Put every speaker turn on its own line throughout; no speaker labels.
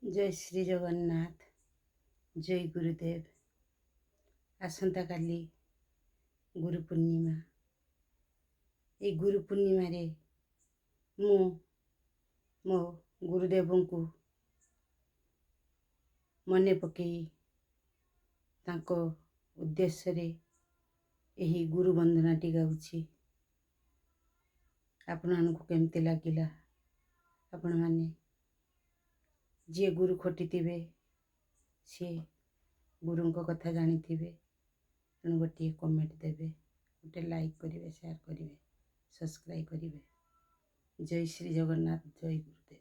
जय श्री जगन्नाथ। जय गुरुदेव। आसंता काली गुरु पूर्णिमा। ए गुरु पूर्णिमा रे मु मो गुरुदेव को मने पकई तांको उद्देश्य रे एही गुरु वंदनाटी गाउछि। आपनको केमती लागिला? आपण माने जे गुरु खोटिथिबे से गुरुंको कथा जानिथिबे। तेणु गोटे कमेंट देवे, गोटे लाइक करिवे, शेयर करिवे, सब्सक्राइब करिवे। जय श्री जगन्नाथ। जय गुरुदेव।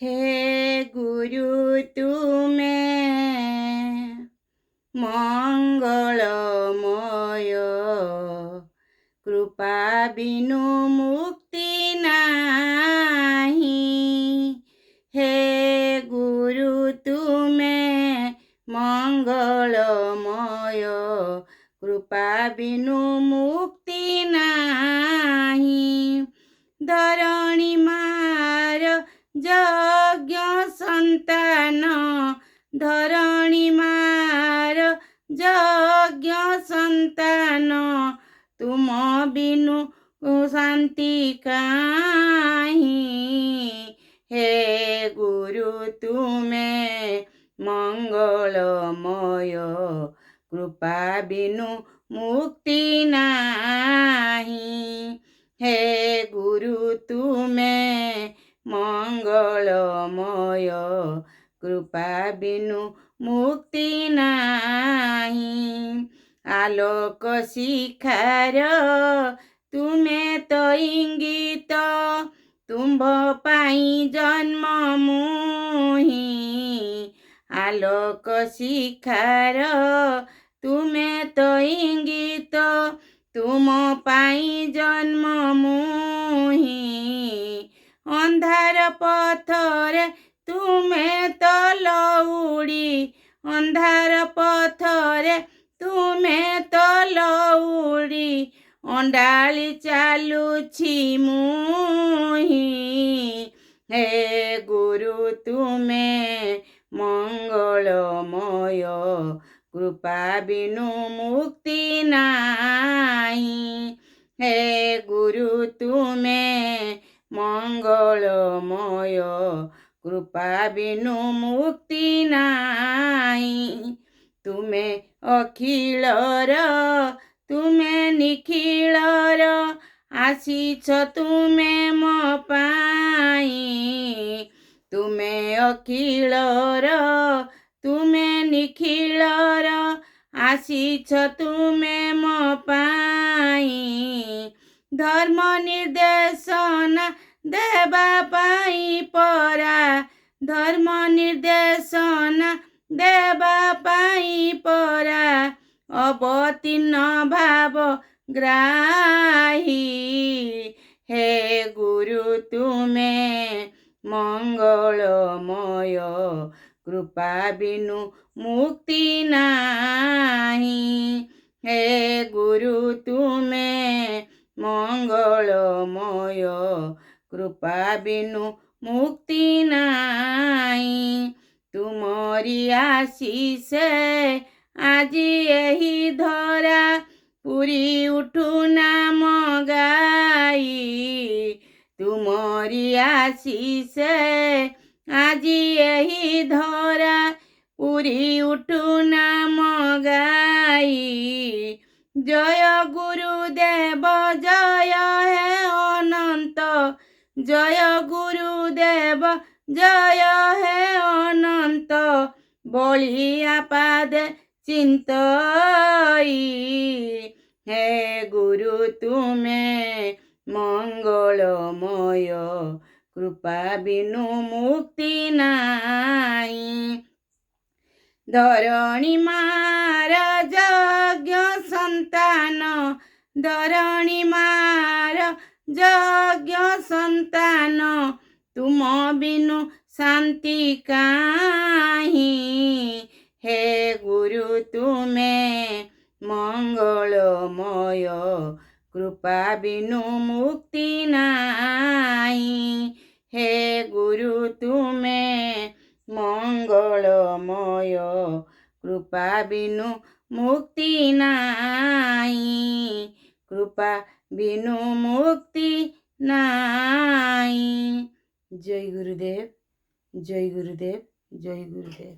हे गुरु तुमे मंगलमय, कृपा बिनु मुक्ति नाही। हे गुरु तुमे मंगलमय, कृपा बिनु मुक्ति नाही। धरणी मार यज्ञ संतान, धरणी मार यज्ञ संतान, तुम बिनु शांति काहीं। हे गुरु तुमे मंगलमय, कृपा बिनु मुक्ति नाही। हे गुरु तुमे मंगलमय, कृपा बिनु मुक्ति नाही। आलोक शिखार तुमे तो इंगित, तुम्भ पाई जन्म मुही। आलोक शिखार तुमे तो इंगित, तुम पाई जन्म मुही। अंधार पथरे तुमे तो लौड़ी, अंधार पथरे तुमे तो लौड़ी। अंडाली चालुछि मुही। हे गुरु तुमे मंगलमय, कृपा बिनु मुक्ति नाही। हे गुरु तुमे मंगलमय, कृपा बिनु मुक्ति नाही। तुमे अखिलर तुमे निखिलर, आसीछ तुमे मो पाई। तुमे अखिलर तुमे निखिलर, आसीछ तुमे मो पाई। धर्म निर्देशन देवा पाई परा, धर्म निर्देशन देवा पाई परा। अवतीर्ण भाव ग्राही। हे गुरु तुमे मंगलमय, कृपा बिनु मुक्ति नाही। हे गुरु तुमे मंगलमय, कृपा बिनु मुक्ति नाही। तुमरी आशीष আজি एही धरा, पुरी उठू नाम गाई। तुमरी आशीष আজি एही धरा, पुरी उठू नाम गाई। जय गुरुदेव जय हे अनंत, जय गुरुदेव जय हे अनंत। बलिया पादे चिंतई। हे गुरु तुमे मंगलमय, कृपा बिनु मुक्ति नाही। धरणी मार यज्ञ संतान, धरणी मार यज्ञ संतान, तुम बिनु शांति काहीं। हे गुरु तुमे मंगलमय, कृपा बिनु मुक्ति नाही। हे ସମୟ କୃପା ବିନୁ ମୁକ୍ତି ନାହିଁ, କୃପା ବିନୁ ମୁକ୍ତି ନାହିଁ। ଜୟ ଗୁରୁଦେବ, ଜୟ ଗୁରୁଦେବ, ଜୟ ଗୁରୁଦେବ।